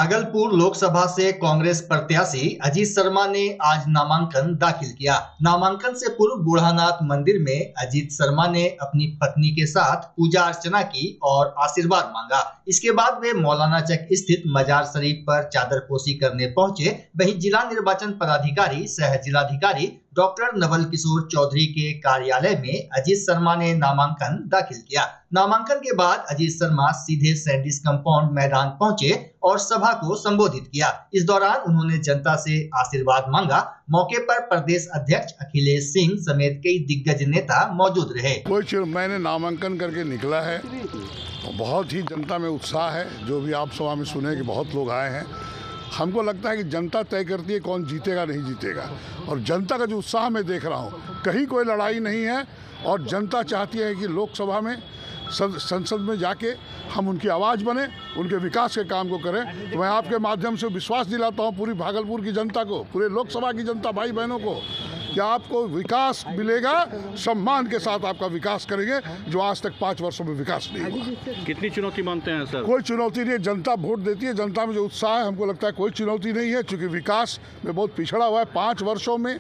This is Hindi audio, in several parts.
भागलपुर लोकसभा से कांग्रेस प्रत्याशी अजीत शर्मा ने आज नामांकन दाखिल किया। नामांकन से पूर्व बूढ़ानाथ मंदिर में अजीत शर्मा ने अपनी पत्नी के साथ पूजा अर्चना की और आशीर्वाद मांगा। इसके बाद वे मौलाना चक स्थित मजार शरीफ पर चादरपोशी करने पहुंचे। वहीं जिला निर्वाचन पदाधिकारी सह जिलाधिकारी डॉक्टर नवल किशोर चौधरी के कार्यालय में अजीत शर्मा ने नामांकन दाखिल किया। नामांकन के बाद अजीत शर्मा सीधे सैंडिस कंपाउंड मैदान पहुंचे और सभा को संबोधित किया। इस दौरान उन्होंने जनता से आशीर्वाद मांगा। मौके पर प्रदेश अध्यक्ष अखिलेश सिंह समेत कई दिग्गज नेता मौजूद रहे। मैंने नामांकन करके निकला है, बहुत ही जनता में उत्साह है। जो भी आप सभा में सुने कि बहुत लोग आए हैं। हमको लगता है कि जनता तय करती है कौन जीतेगा नहीं जीतेगा, और जनता का जो उत्साह मैं देख रहा हूँ, कहीं कोई लड़ाई नहीं है और जनता चाहती है कि लोकसभा में संसद में जाके हम उनकी आवाज़ बने, उनके विकास के काम को करें। तो मैं आपके माध्यम से विश्वास दिलाता हूँ पूरी भागलपुर की जनता को, पूरे लोकसभा की जनता भाई बहनों को, कि आपको विकास मिलेगा, सम्मान के साथ आपका विकास करेंगे, जो आज तक 5 वर्षों में विकास नहीं हुआ। कितनी चुनौती मानते हैं सर? कोई चुनौती नहीं है, जनता वोट देती है। जनता में जो उत्साह है, हमको लगता है कोई चुनौती नहीं है, क्योंकि विकास में बहुत पिछड़ा हुआ है। 5 वर्षों में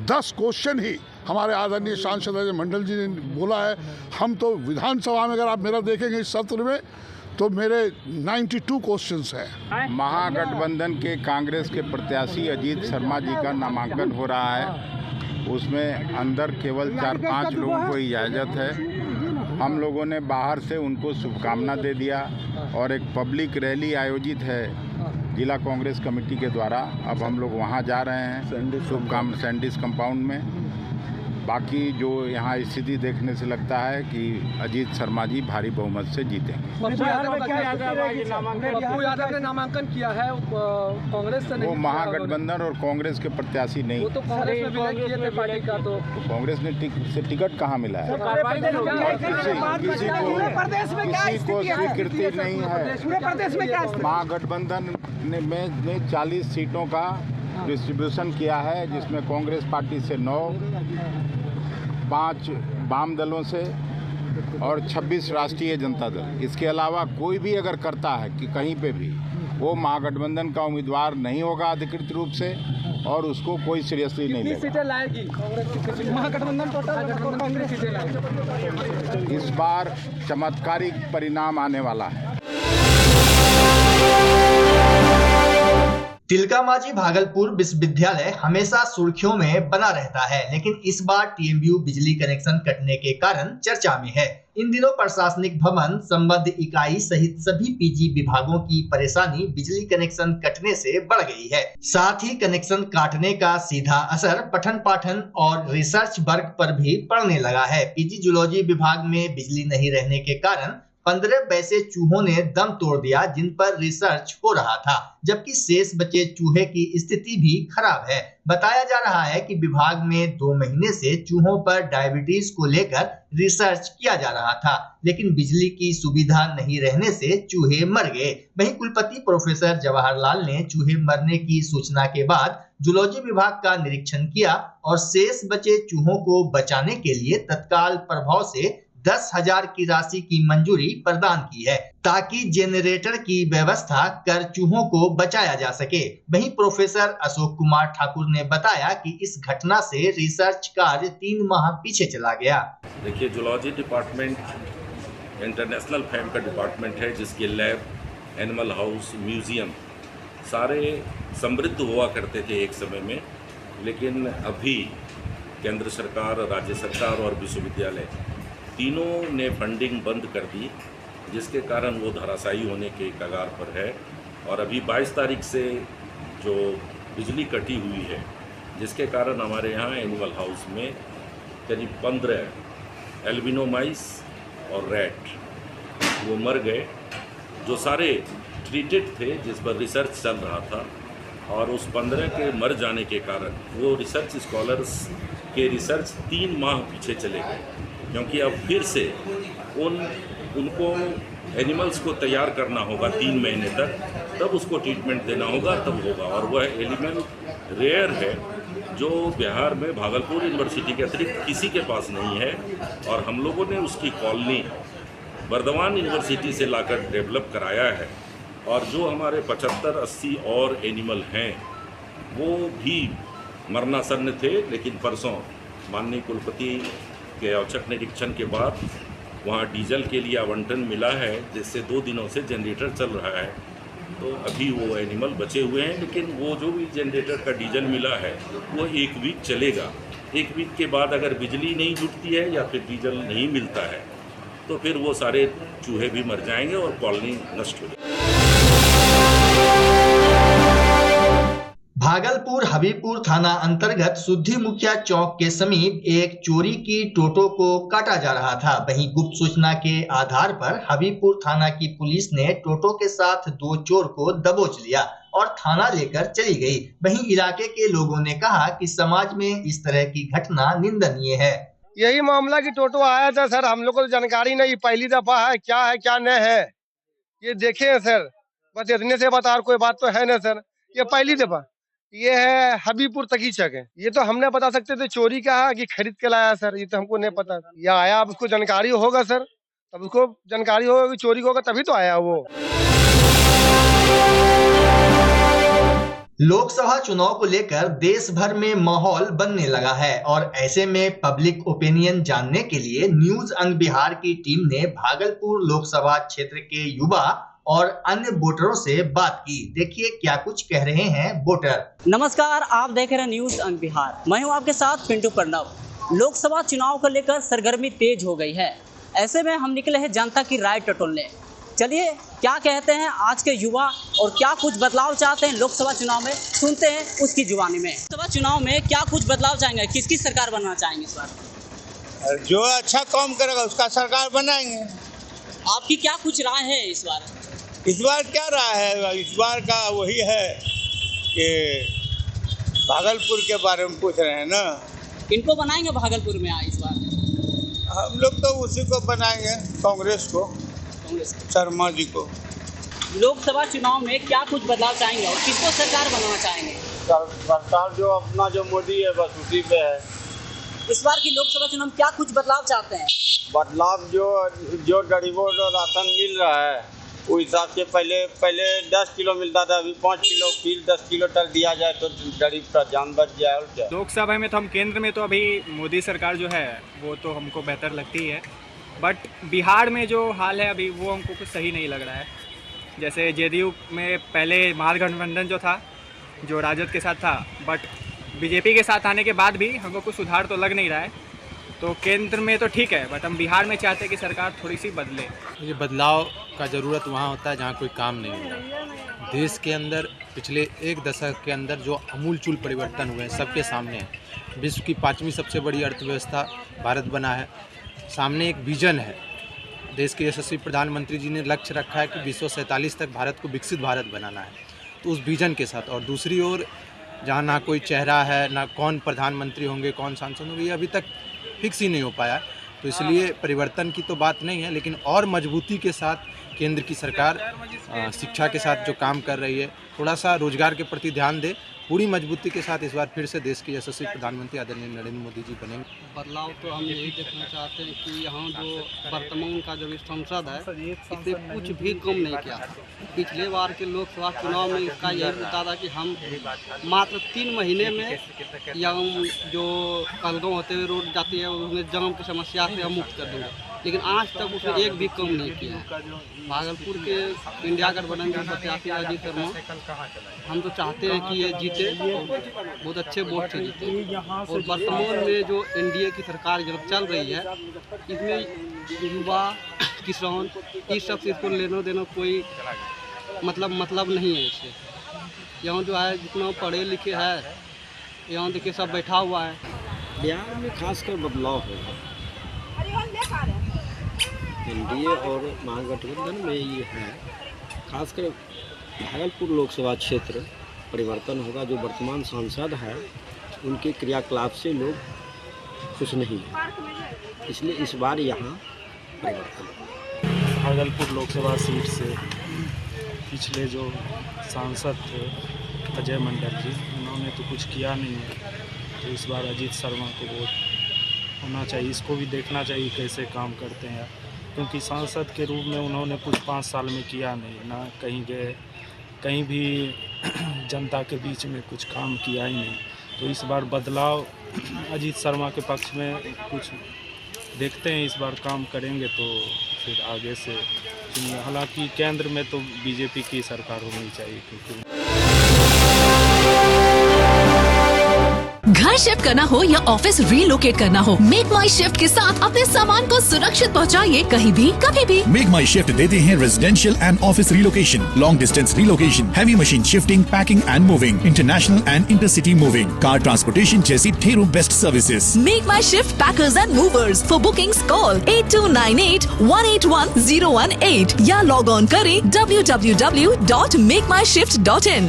10 क्वेश्चन ही हमारे आदरणीय सांसद अजय मंडल जी ने बोला है। हम तो विधानसभा में अगर आप मेरा देखेंगे इस सत्र में, तो मेरे 92 क्वेश्चंस हैं। महागठबंधन के कांग्रेस के प्रत्याशी अजीत शर्मा जी का नामांकन हो रहा है। उसमें अंदर केवल 4-5 लोगों को इजाज़त है। हम लोगों ने बाहर से उनको शुभकामना दे दिया और एक पब्लिक रैली आयोजित है जिला कांग्रेस कमेटी के द्वारा। अब हम लोग वहां जा रहे हैं सैंडिस कंपाउंड में। बाकी जो यहाँ स्थिति देखने से लगता है कि अजीत शर्मा जी भारी बहुमत से जीतेंगे। पप्पू यादव ने नामांकन किया है कांग्रेस से, वो महागठबंधन और कांग्रेस के प्रत्याशी नहीं। वो तो कांग्रेस में विलय किए थे पार्टी का, तो कांग्रेस ने टिकट कहाँ मिला है? किसी को स्वीकृति नहीं है। महागठबंधन ने 40 सीटों का डिस्ट्रीब्यूशन किया है, जिसमें कांग्रेस पार्टी से 9, 5 वाम दलों से और 26 राष्ट्रीय जनता दल। इसके अलावा कोई भी अगर करता है कि कहीं पे भी, वो महागठबंधन का उम्मीदवार नहीं होगा अधिकृत रूप से, और उसको कोई सीरियसली नहीं लेगा। सीटें लाएगी महागठबंधन, टोटल कांग्रेस सीटें लाएगी। इस बार चमत्कारिक परिणाम आने वाला है। तिलकामाझी भागलपुर विश्वविद्यालय हमेशा सुर्खियों में बना रहता है, लेकिन इस बार टीएमयू बिजली कनेक्शन कटने के कारण चर्चा में है। इन दिनों प्रशासनिक भवन, संबद्ध इकाई सहित सभी पीजी विभागों की परेशानी बिजली कनेक्शन कटने से बढ़ गई है। साथ ही कनेक्शन काटने का सीधा असर पठन पाठन और रिसर्च वर्क पर भी पड़ने लगा है। पीजी जूलॉजी विभाग में बिजली नहीं रहने के कारण 15 वैसे चूहों ने दम तोड़ दिया जिन पर रिसर्च हो रहा था, जबकि शेष बचे चूहे की स्थिति भी खराब है। बताया जा रहा है कि विभाग में 2 महीने से चूहों पर डायबिटीज को लेकर रिसर्च किया जा रहा था, लेकिन बिजली की सुविधा नहीं रहने से चूहे मर गए। वहीं कुलपति प्रोफेसर जवाहरलाल ने चूहे मरने की सूचना के बाद जूलॉजी विभाग का निरीक्षण किया और शेष बचे चूहों को बचाने के लिए तत्काल प्रभाव से 10,000 की राशि की मंजूरी प्रदान की है, ताकि जेनरेटर की व्यवस्था कर चूहों को बचाया जा सके। वहीं प्रोफेसर अशोक कुमार ठाकुर ने बताया कि इस घटना से रिसर्च कार्य 3 माह पीछे चला गया। देखिए, जूलॉजी डिपार्टमेंट इंटरनेशनल फैम का डिपार्टमेंट है, जिसके लैब, एनिमल हाउस, म्यूजियम सारे समृद्ध हुआ करते थे एक समय में, लेकिन अभी केंद्र सरकार, राज्य सरकार और विश्वविद्यालय तीनों ने फंडिंग बंद कर दी, जिसके कारण वो धराशायी होने के कगार पर है। और अभी 22 तारीख से जो बिजली कटी हुई है, जिसके कारण हमारे यहाँ एनिमल हाउस में करीब 15 एल्बिनो माइस और रैट वो मर गए, जो सारे ट्रीटेड थे, जिस पर रिसर्च चल रहा था। और उस 15 के मर जाने के कारण वो रिसर्च स्कॉलर्स के रिसर्च 3 माह पीछे चले गए, क्योंकि अब फिर से उनको एनिमल्स को तैयार करना होगा 3 महीने तक, तब उसको ट्रीटमेंट देना होगा, तब होगा। और वह एलिमेंट रेयर है, जो बिहार में भागलपुर यूनिवर्सिटी के अतिरिक्त किसी के पास नहीं है। और हम लोगों ने उसकी कॉलोनी बर्दवान यूनिवर्सिटी से लाकर डेवलप कराया है, और जो हमारे 75-80 और एनिमल हैं वो भी मरणासन्न थे, लेकिन परसों माननीय कुलपति के औचक निरीक्षण के बाद वहाँ डीजल के लिए आवंटन मिला है, जिससे 2 दिनों से जनरेटर चल रहा है। तो अभी वो एनिमल बचे हुए हैं, लेकिन वो जो भी जनरेटर का डीजल मिला है वो 1 वीक चलेगा। 1 वीक के बाद अगर बिजली नहीं जुटती है या फिर डीजल नहीं मिलता है तो फिर वो सारे चूहे भी मर जाएंगे और कॉलोनी नष्ट हो जाएगी। भागलपुर हबीबपुर थाना अंतर्गत सुद्धी मुखिया चौक के समीप एक चोरी की टोटो को काटा जा रहा था। वहीं गुप्त सूचना के आधार पर हबीबपुर थाना की पुलिस ने टोटो के साथ 2 चोर को दबोच लिया और थाना लेकर चली गई। वहीं इलाके के लोगों ने कहा कि समाज में इस तरह की घटना निंदनीय है। यही मामला की टोटो आया था सर, हम लोग को जानकारी नहीं, पहली दफा है, क्या नहीं है ये देखे सर, बस इतने से बता, कोई बात तो है ना सर, ये पहली दफा। ये है हबीबपुर तकीचक है, ये तो हमने बता सकते थे चोरी का है कि खरीद के लाया सर, ये तो हमको नहीं पता। ये आया, अब उसको जानकारी होगा सर, तब उसको जानकारी होगा कि चोरी होगा तभी तो आया वो। लोकसभा चुनाव को लेकर देश भर में माहौल बनने लगा है और ऐसे में पब्लिक ओपिनियन जानने के लिए न्यूज अंग बिहार की टीम ने भागलपुर लोकसभा क्षेत्र के युवा और अन्य वोटरों से बात की। देखिए क्या कुछ कह रहे हैं वोटर। नमस्कार, आप देख रहे हैं न्यूज अंग बिहार। मैं हूं आपके साथ पिंटू प्रणव। लोकसभा चुनाव को लेकर सरगर्मी तेज हो गई है, ऐसे में हम निकले हैं जनता की राय टटोलने। चलिए क्या कहते हैं आज के युवा और क्या कुछ बदलाव चाहते हैं लोकसभा चुनाव में, सुनते हैं उसकी जुबानी में। लोकसभा चुनाव में क्या कुछ बदलाव चाहेंगे, किसकी सरकार बनना चाहेंगे इस बार? जो अच्छा काम करेगा उसका सरकार बनाएंगे। आपकी क्या कुछ राय है इस बार? इस बार क्या राय है, इस बार का वही है कि भागलपुर के बारे में पूछ रहे हैं ना। किनको बनाएंगे भागलपुर में इस बार? हम लोग तो उसी को बनाएंगे, कांग्रेस को, शर्मा जी को। लोकसभा चुनाव में क्या कुछ बदलाव चाहेंगे और किसको सरकार बनाना चाहेंगे? सरकार जो अपना जो मोदी है बस उसी पे है। इस बार की लोकसभा चुनाव में क्या कुछ बदलाव चाहते हैं? बदलाव जो गरीबों को राशन मिल रहा है उस हिसाब से पहले 10 किलो मिलता था, अभी 5 किलो, फिर 10 किलो तक दिया जाए तो गरीब का जान बच जाए। और क्या लोकसभा में तो हम केंद्र में तो अभी मोदी सरकार जो है वो तो हमको बेहतर लगती है, बट बिहार में जो हाल है अभी वो हमको कुछ सही नहीं लग रहा है। जैसे जेडीयू में पहले महागठबंधन जो था, जो राजद के साथ था, बट बीजेपी के साथ आने के बाद भी हमको कुछ सुधार तो लग नहीं रहा है। तो केंद्र में तो ठीक है, बट हम बिहार में चाहते हैं कि सरकार थोड़ी सी बदले। ये बदलाव का ज़रूरत वहाँ होता है जहाँ कोई काम नहीं हो रहा। देश के अंदर पिछले 1 दशक के अंदर जो अमूलचूल परिवर्तन हुए हैं सबके सामने है। विश्व की 5वीं सबसे बड़ी अर्थव्यवस्था भारत बना है, सामने एक विजन है। देश के यशस्वी प्रधानमंत्री जी ने लक्ष्य रखा है कि 2047 तक भारत को विकसित भारत बनाना है। तो उस विजन के साथ, और दूसरी ओर जहाँ ना कोई चेहरा है, ना कौन प्रधानमंत्री होंगे, कौन सांसद होंगे, ये अभी तक फिक्स ही नहीं हो पाया। तो इसलिए परिवर्तन की तो बात नहीं है, लेकिन और मजबूती के साथ केंद्र की सरकार शिक्षा के साथ जो काम कर रही है, थोड़ा सा रोजगार के प्रति ध्यान दे, पूरी मजबूती के साथ इस बार फिर से देश के यशस्वी प्रधानमंत्री आदरणीय नरेंद्र मोदी जी बनेंगे। बदलाव तो हम यही देखना चाहते हैं कि यहाँ जो वर्तमान का जो संसद है इससे कुछ भी कम नहीं किया। पिछले बार के लोकसभा चुनाव में इसका यही मुद्दा था कि हम मात्र 3 महीने में या जो कलगांव होते हुए रोड जाती है उसमें जाम की समस्या से हम मुक्त कर देंगे, लेकिन आज तक उसमें एक भी कम नहीं किया है। भागलपुर के इंडिया गठबंधन के प्रत्याशी अजीत शर्मा, हम तो चाहते हैं कि ये जीते, बहुत अच्छे वोट से जीते। और वर्तमान में जो एनडीए की सरकार जब चल रही है इसमें युवा, किसान, इस सब से इसको लेना देना कोई मतलब नहीं है इससे। यहाँ जो है जितना पढ़े लिखे है यहाँ देखिए सब बैठा हुआ है। बिहार में खासकर बदलाव होगा, एनडीए और महागठबंधन में ये है, खासकर भागलपुर लोकसभा क्षेत्र परिवर्तन होगा। जो वर्तमान सांसद है उनके क्रियाकलाप से लोग खुश नहीं हैं, इसलिए इस बार यहाँ परिवर्तन। भागलपुर लोकसभा सीट से पिछले जो सांसद थे अजय मंडल जी, उन्होंने तो कुछ किया नहीं है, तो इस बार अजीत शर्मा को वोट होना चाहिए। इसको भी देखना चाहिए कैसे काम करते हैं। क्योंकि सांसद के रूप में उन्होंने कुछ 5 साल में किया नहीं, ना कहीं गए, कहीं भी जनता के बीच में कुछ काम किया ही नहीं। तो इस बार बदलाव अजीत शर्मा के पक्ष में कुछ देखते हैं, इस बार काम करेंगे तो फिर आगे से चुनिए। हालांकि केंद्र में तो बीजेपी की सरकार होनी चाहिए, क्योंकि घर शिफ्ट करना हो या ऑफिस रीलोकेट करना हो, मेक माई शिफ्ट के साथ अपने सामान को सुरक्षित पहुंचाइए कहीं भी कभी भी। मेक माई शिफ्ट देते हैं residential and office relocation, long distance relocation, heavy machine shifting, packing and moving, international and intercity moving, car transportation जैसी ढेरों best services. Make my shift packers and movers. For bookings call 8298-181-018 या लॉग ऑन करें www.makemyshift.in।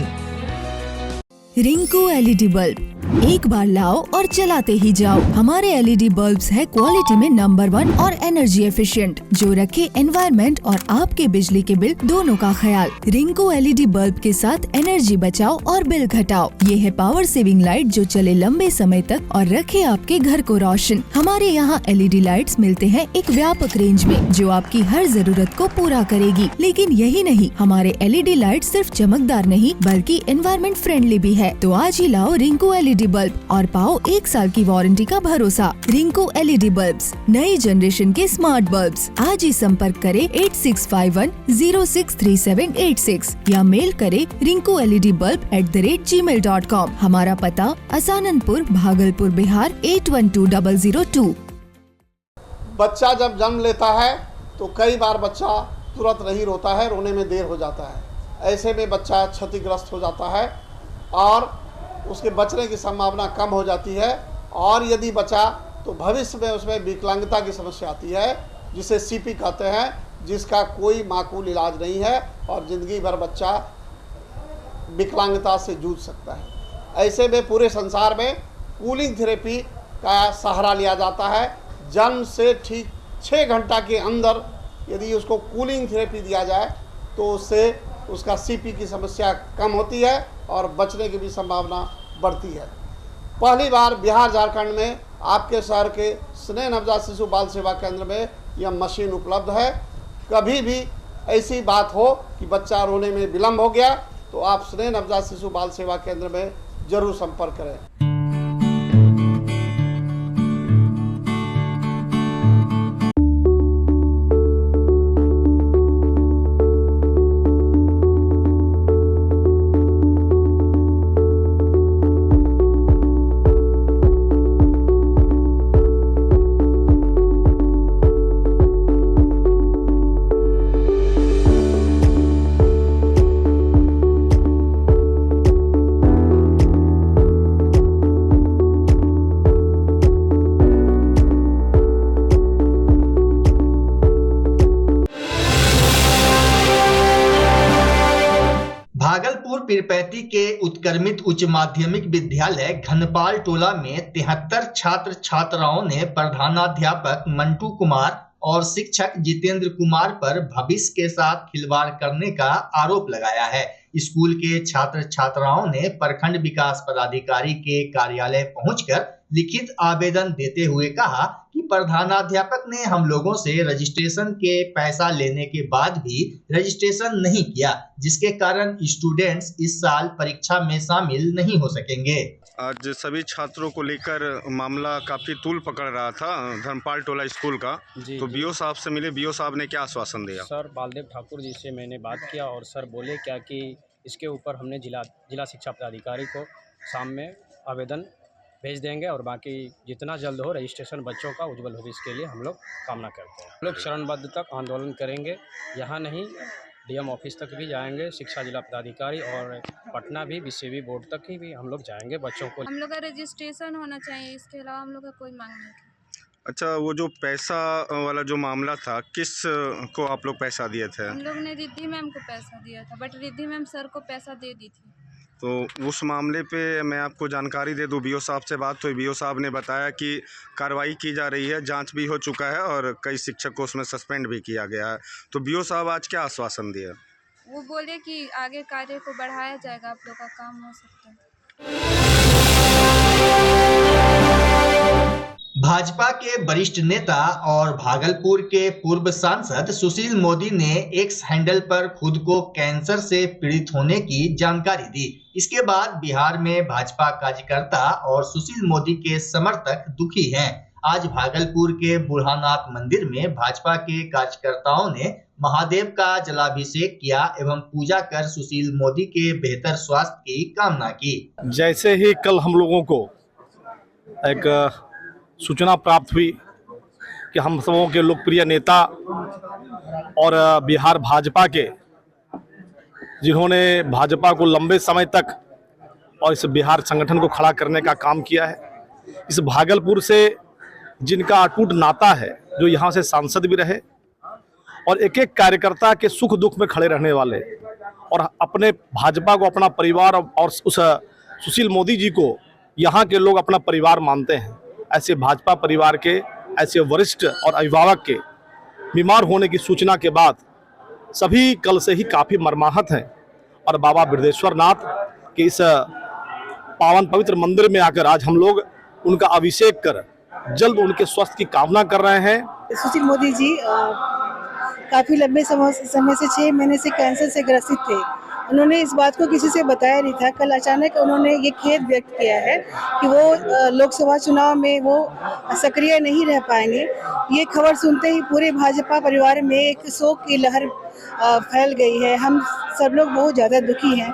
रिंकू एलईडी बल्ब एक बार लाओ और चलाते ही जाओ। हमारे एलईडी बल्ब्स है क्वालिटी में नंबर 1 और एनर्जी एफिशिएंट, जो रखे एनवायरनमेंट और आपके बिजली के बिल दोनों का ख्याल। रिंकू एलईडी बल्ब के साथ एनर्जी बचाओ और बिल घटाओ। ये है पावर सेविंग लाइट जो चले लंबे समय तक और रखे आपके घर को रोशन। हमारे यहाँ एलईडी लाइट्स मिलते हैं एक व्यापक रेंज में, जो आपकी हर जरूरत को पूरा करेगी। लेकिन यही नहीं, हमारे एलईडी लाइट सिर्फ चमकदार नहीं बल्कि एनवायरनमेंट फ्रेंडली भी है। तो आज ही लाओ रिंकू एलईडी बल्ब और पाओ 1 साल की वारंटी का भरोसा। रिंकू एलईडी बल्ब्स, नई जनरेशन के स्मार्ट बल्ब्स। आज ही संपर्क करें 8651063786 या मेल करें rinkooledbulb@gmail.com। हमारा पता असाननपुर, भागलपुर, बिहार 812002। बच्चा जब जन्म लेता है तो कई बार बच्चा तुरंत नहीं रोता है, रोने में देर हो जाता है। ऐसे में बच्चा क्षतिग्रस्त हो जाता है और उसके बचने की संभावना कम हो जाती है। और यदि बचा तो भविष्य में उसमें विकलांगता की समस्या आती है, जिसे सीपी कहते हैं, जिसका कोई माकूल इलाज नहीं है और ज़िंदगी भर बच्चा विकलांगता से जूझ सकता है। ऐसे में पूरे संसार में कूलिंग थेरेपी का सहारा लिया जाता है। जन्म से ठीक 6 घंटा के अंदर यदि उसको कूलिंग थेरेपी दिया जाए तो उससे उसका सीपी की समस्या कम होती है और बचने की भी संभावना बढ़ती है। पहली बार बिहार झारखंड में आपके शहर के स्नेह नवजात शिशु बाल सेवा केंद्र में यह मशीन उपलब्ध है। कभी भी ऐसी बात हो कि बच्चा रोने में विलम्ब हो गया तो आप स्नेह नवजात शिशु बाल सेवा केंद्र में जरूर संपर्क करें। भागलपुर पीरपैंती के उत्क्रमित उच्च माध्यमिक विद्यालय घनपाल टोला में 73 छात्र छात्राओं ने प्रधानाध्यापक मंटू कुमार और शिक्षक जितेंद्र कुमार पर भविष्य के साथ खिलवाड़ करने का आरोप लगाया है। स्कूल के छात्र छात्राओं ने प्रखंड विकास पदाधिकारी के कार्यालय पहुंचकर लिखित आवेदन देते हुए कहा कि प्रधानाध्यापक ने हम लोगों से रजिस्ट्रेशन के पैसा लेने के बाद भी रजिस्ट्रेशन नहीं किया, जिसके कारण स्टूडेंट्स इस साल परीक्षा में शामिल नहीं हो सकेंगे। आज सभी छात्रों को लेकर मामला काफ़ी तूल पकड़ रहा था धनपाल टोला स्कूल का। तो बीओ साहब से मिले, बीओ साहब ने क्या आश्वासन दिया? सर बालदेव ठाकुर जी से मैंने बात किया और सर बोले क्या कि इसके ऊपर हमने जिला शिक्षा पदाधिकारी को शाम में आवेदन भेज देंगे और बाकी जितना जल्द हो रजिस्ट्रेशन बच्चों का उज्जवल भविष्य के लिए हम लोग कामना करते हैं। हम लोग चरणबद्ध तक आंदोलन करेंगे, यहाँ नहीं डीएम ऑफिस तक भी जाएंगे, शिक्षा जिला पदाधिकारी और पटना भी बीसीबी बोर्ड तक ही भी हम लोग जाएंगे। बच्चों को हम लोग का रजिस्ट्रेशन होना चाहिए, इसके अलावा हम लोग का कोई मांग नहीं। अच्छा, वो जो पैसा वाला जो मामला था, किस को आप लोग पैसा दिए थे? हम लोग ने रिद्धि मैम को पैसा दिया था, बट रिद्धि मैम सर को पैसा दे दी थी। तो उस मामले पे मैं आपको जानकारी दे दूं, बीओ साहब से बात हुई, बीओ साहब ने बताया कि कार्रवाई की जा रही है, जांच भी हो चुका है और कई शिक्षक को उसमें सस्पेंड भी किया गया है। तो बीओ साहब आज क्या आश्वासन दिया? वो बोले कि आगे कार्य को बढ़ाया जाएगा, आप लोग का काम हो सकता है। भाजपा के वरिष्ठ नेता और भागलपुर के पूर्व सांसद सुशील मोदी ने एक्स हैंडल पर खुद को कैंसर से पीड़ित होने की जानकारी दी। इसके बाद बिहार में भाजपा कार्यकर्ता और सुशील मोदी के समर्थक दुखी हैं। आज भागलपुर के बुरहानाथ मंदिर में भाजपा के कार्यकर्ताओं ने महादेव का जलाभिषेक किया एवं पूजा कर सुशील मोदी के बेहतर स्वास्थ्य की कामना की। जैसे ही कल हम लोगों को एक सूचना प्राप्त हुई कि हम सबों के लोकप्रिय नेता और बिहार भाजपा के, जिन्होंने भाजपा को लंबे समय तक और इस बिहार संगठन को खड़ा करने का काम किया है, इस भागलपुर से जिनका अटूट नाता है, जो यहाँ से सांसद भी रहे और एक एक कार्यकर्ता के सुख दुख में खड़े रहने वाले और अपने भाजपा को अपना परिवार और उस सुशील मोदी जी को यहाँ के लोग अपना परिवार मानते हैं, ऐसे भाजपा परिवार के ऐसे वरिष्ठ और अभिभावक के बीमार होने की सूचना के बाद सभी कल से ही काफ़ी मर्माहत हैं और बाबा बिरदेश्वर नाथ के इस पावन पवित्र मंदिर में आकर आज हम लोग उनका अभिषेक कर जल्द उनके स्वास्थ्य की कामना कर रहे हैं। सुशील मोदी जी काफ़ी लंबे समय से 6 महीने से कैंसर से ग्रसित थे। उन्होंने इस बात को किसी से बताया नहीं था। कल अचानक उन्होंने ये खेद व्यक्त किया है कि वो लोकसभा चुनाव में वो सक्रिय नहीं रह पाएंगे। ये खबर सुनते ही पूरे भाजपा परिवार में एक शोक की लहर फैल गई है। हम सब लोग बहुत ज़्यादा दुखी हैं।